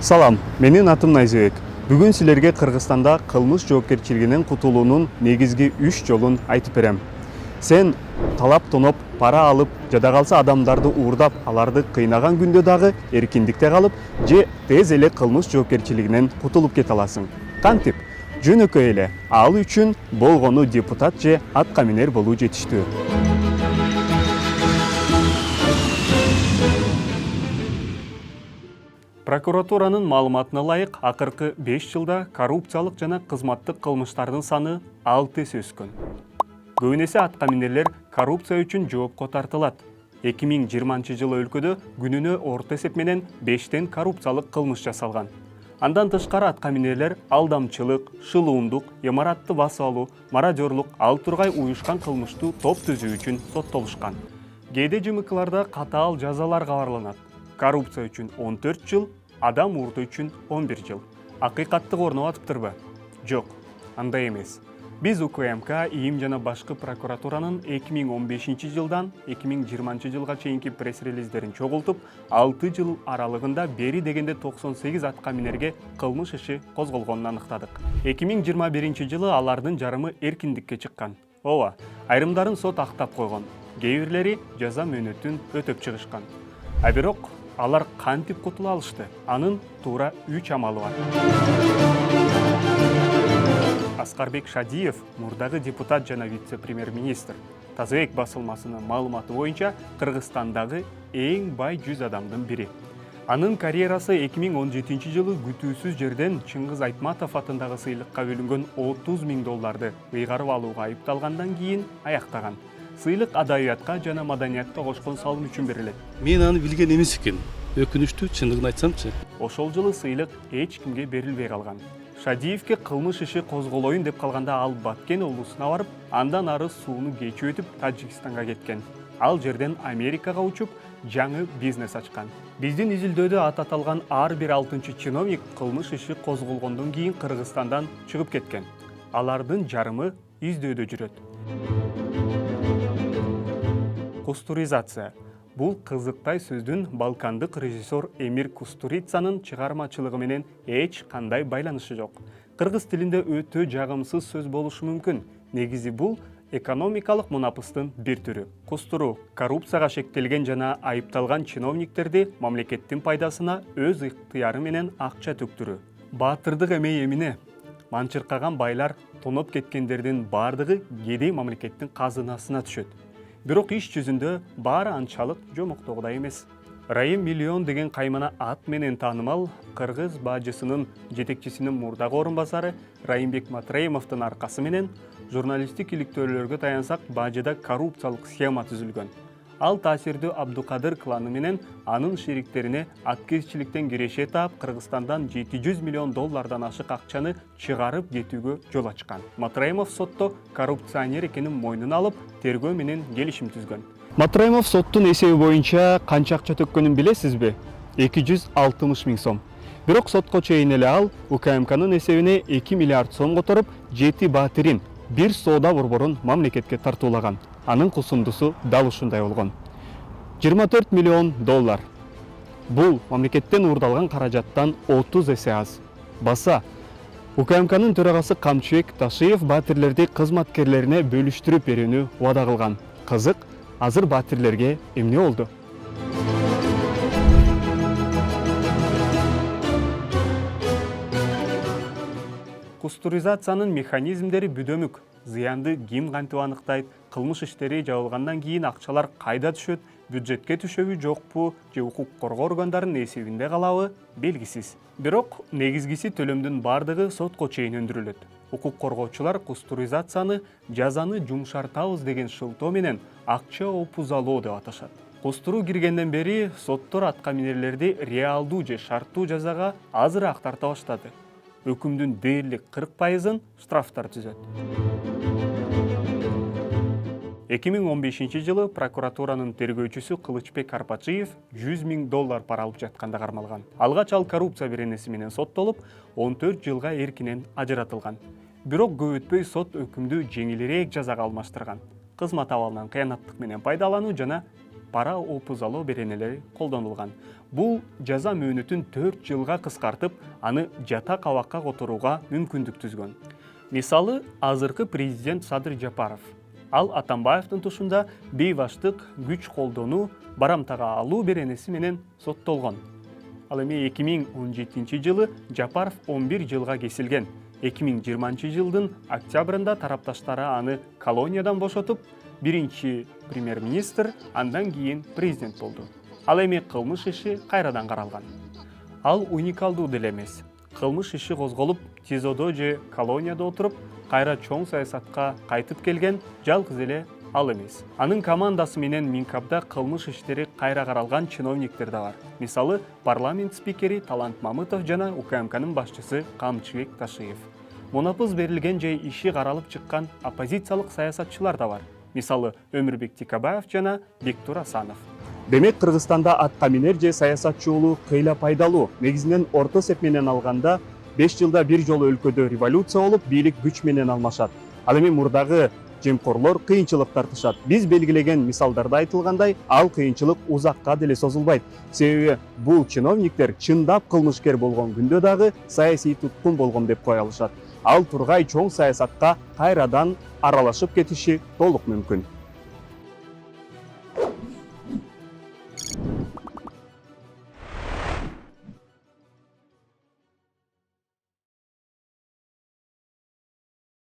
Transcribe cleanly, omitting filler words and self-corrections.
Салам, менин атым Найзыбек. Бүгүн силерге Кыргызстанда кылмыш жоопкерчилигинен кутулуунун негизги 3 жолун айтып берем. Сен талап тоноп, пара алып, жада калса адамдарды уурдап, аларды кыйнаган күндө дагы эркиндикте калып, же тез эле кылмыш жоопкерчилигинен кутулуп кете аласың. Кантип? Жөнөкөй эле. Ал үчүн болгону депутат же атка минер болуу жетиштүү. Прокуратуранын маалыматына ылайык, акыркы 5 жылда коррупциялык жана кызматтык кылмыштардын саны 6 эсе өскөн. Көбүн эсе атка минерлер коррупция үчүн жоопко тартылат. 2020 жылы өлкөдө күнүнө орто эсеп менен 5тен коррупциялык кылмыш жасалган. Андан тышкары атка минерлер алдамчылык, шылуундук, имаратты басып алуу, мародёрлук, ал тургай уюшкан кылмыштуу топ түзүү үчүн соттолушкан. Кээде ЖМКларда катаал жазалар кабарланат. Коррупция үчүн 14 жыл, адам уурдоо үчүн 11 жыл. Акыйкаттык орноп атыптырбы? Жок, андай эмес. Биз УКМК, ИИМ жана башкы прокуратуранын 2015 жылдан 2020 жылга чейинки пресс-релиздерин чогултуп, 6 жыл аралыгында бери дегенде 98 атка минерге кылмыш иши козголгонун аныктадык. 2021 жылы алардын жарымы эркиндикке чыккан. Ооба, айрымдарын сот актап койгон. Кээ бирлери жаза мөөнөтүн өтөп чыгышкан. А бирок алар кантип кутула алышты? Анын туура 3 амалы бар. Аскарбек Шадиев, мурдагы депутат жана вице-премьер-министр. Тазабек басылмасынын маалыматы боюнча Кыргызстандагы эң бай 100 адамдын бири. Анын карьерасы 2017 жылы күтүүсүз жерден Чыңгыз Айтматов атындагы сыйлыкка бөлүнгөн $30.000 ыйгарып алууга айыпталгандан кийин аяктаган. Сыйлык адабиятка жана маданиятка кошкон салым үчүн берилет. Мен аны билген эмес экен. Өкүнүчтүү, чындыгын айтсамчы. Ошол жылы сыйлык эч кимге берилбей калган. Шадиевке кылмыш иши козголоюн деп калганда ал Баткен облусуна барып, андан ары сууну кечип өтүп Тажикстанга кеткен. Ал жерден Америкага учуп, жаңы бизнес ачкан. Биздин изилдөөдө аталган ар бир 6-чы чиновник кылмыш иши козголгондон кийин Кыргызстандан чыгып кеткен. Алардын жарымы издөөдө жүрөт. Кустуризация. Бул кызыктай сөздүн балкандык режиссер Эмир Кустурицанын чыгармачылыгы менен эч кандай байланышы жок. Кыргыз тилинде өтө жагымсыз сөз болушу мүмкүн. Негизи бул экономикалык мунапыстын бир түрү. Кустуруу коррупцияга шектелген жана айыпталган чиновниктерди мамлекеттин пайдасына өз ыктыяры менен акча төктүрүү. Баатырдык эмей эмине. Манчыркаган байлар тоноп кеткендердин бардыгы кедей мамлекеттин казынасына түшөт. Бирок иш жүзүндө баары анчалык жомоктогудай эмес. Райым Миллион деген каймана ат менен таанымал кыргыз бажысынын жетекчисинин мурдагы орун басары Райымбек Матраимовдун аркасы менен журналисттик иликтөөлөргө таянсак, бажыда коррупциялык схема түзүлгөн. Ал таасирдүү Абдукадыр кланы менен анын шериктерине аткезчиликтен киреше таап, Кыргызстандан $700 миллион ашык акчаны чыгарып кетүүгө жол ачкан. Матраимов сотто коррупционер экенин мойнуна алып, тергөө менен келишим түзгөн. Матраимов соттун эсеби боюнча канча акча төккөнүн билесизби? 260 миң сом. Бирок сотко чейин эле ал УКМКнын эсебине 2 миллиард сом которуп, 7 баатырин, 1 соода борборун мамлекетке тартуулаган. Анын кусундусу дал ушундай болгон. $24 миллион. Бул мамлекеттен уурдалган каражаттан 30 эсе аз. Баса, УКМКнын төрагасы Камчыбек Ташиев баатирлерди кызматкерлерине бөлүштүрүп берүүнү убада кылган. Кызык, азыр баатирлерге эмне болду? Кустуризациянын механизмдери бүдөмүк. Зыянды ким кантип аныктайт, кылмыш иштери жабылгандан кийин акчалар кайда түшөт, бюджетке түшөбү жокпу, же укук коргоо органдарынын эсебинде калабы белгисиз. Бирок негизгиси төлөмдүн бардыгы сотко чейин өндүрүлөт. Укук коргоочулар кустуризацияны жазаны жумшартабыз деген шылтоо менен акча опузалоо деп аташат. Кустуруу киргенден бери соттор атка минерлерди реалдуу же шарттуу жазага азыраак тарта баштады. Өкүмдүн дээрлик 40%-ын штрафтар түзөт. 2015 жылы прокуратуранын тергөөчүсү Кылычбек Арпачиев $100 миң пара алып жатканда кармалган. Алгач ал коррупция беренеси менен соттолуп, 14 жылга эркинен ажыратылган. Бирок көп өтпөй сот өкүмдү жеңилирээк жазага алмаштырган. Кызмат абалынан кыянаттык менен пайдалануу жана пара опузалоо беренелери колдонулган. Бул жаза мөөнөтүн 4 жылга кыскартып, аны жата кабакка которууга мүмкүндүк түзгөн. Мисалы, азыркы президент Садыр Жапаров. Ал Атамбаевдин тушунда бейбаштык, күч колдонуу, барамтага алуу беренеси менен соттолгон. Ал эми 2017 жылы Жапаров 11 жылга кесилген. 2020 жылдын октябрында тарапташтары аны колониядан бошотуп, биринчи премьер-министр, андан кийин президент болду. Ал эми кылмыш иши кайрадан каралган. Ал уникалдуу деле эмес. Кылмыш иши козголуп, ТИЗОдо же колонияда отуруп, кайра чоң саясатка кайтып келген жалгыз эле ал эмес. Анын командасы менен Минкабда кылмыш иштери кайра каралган чиновниктер да бар. Мисалы, парламент спикери Талант Мамытов жана УКМКнын башчысы Камчыбек Ташиев. Мунапыз берилген же иши каралып чыккан оппозициялык саясатчылар да бар. Мисалы, Өмүрбек Тикабаев жана Бектур Асанов. Демек, Кыргызстанда атка минер же саясатчы болуу кыйла пайдалуу. Негизинен орто эсеп менен алганда 5 жылда бир жолу өлкөдө революция болуп, бийлик күч менен алмашат. Ал эми мурдагы жемкорлор кыйынчылык тартышат. Биз белгилеген мисалдарда айтылгандай, ал кыйынчылык узакка деле созулбайт. Себеби бул чиновниктер чындап кылмышкер болгон күндө дагы саясий туткун болгон деп кое алышат. Ал тургай чоң саясатка кайрадан аралашып кетиши толук мүмкүн.